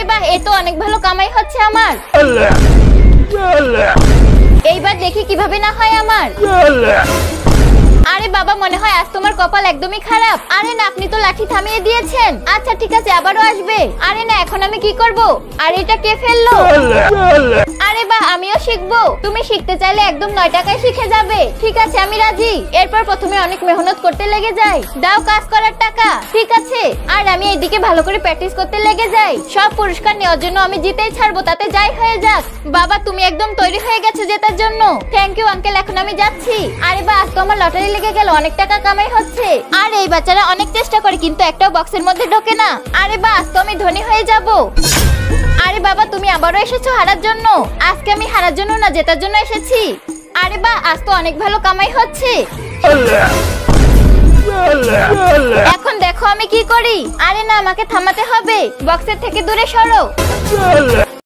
বাহ, এ তো অনেক ভালো কামাই হচ্ছে আমার। এইবার দেখি কিভাবে না হয় আমার। আরে বাবা, মনে হয় আজ তোমার কপাল একদমই খারাপ। আরে না, আপনি তো লাঠি থামিয়ে দিয়েছেন। আচ্ছা ঠিক আছে, আবারও আসবে। আরে না, এখন আমি কি করব? আর এটা কে ফেললো? আরে বাহ, আমিও শিখবো। তুমি শিখতে চাইলে একদম 9 টাকায় শিখে যাবে। ঠিক আছে, আমি রাজি। এরপর প্রথমে অনেক মেহনত করতে লেগে যাই। দাও কাজ করার টাকা। ঠিক আছে, আর আমি এইদিকে ভালো করে প্র্যাকটিস করতে লেগে যাই। সব পুরস্কার নেওয়ার জন্য আমি জিতেই ছাড়বো, তাতে যাই হয়ে যাক। বাবা, তুমি একদম তৈরি হয়ে গেছো জেতার জন্য। থ্যাংক ইউ আঙ্কেল, এখন আমি যাচ্ছি। আরে বাহ, আজ তো আমার লটারি লেগে গেল, অনেক টাকা কামাই হচ্ছে। আর এই বাচ্চারা অনেক চেষ্টা করে কিন্তু একটাও বক্সের মধ্যে ঢোকে না। আরে বাহ, আজ তো আমি ধনী হয়ে যাব। আরে বাবা, তুমি আবারও এসেছো হারার জন্য? আজকে আমি হারার জন্য না, জেতার জন্য এসেছি। আরে বাহ, আজ তো অনেক ভালো কামাই হচ্ছে। এখন দেখো আমি কি করি। আরে না, আমাকে থামাতে হবে। বক্সের থেকে দূরে সরো।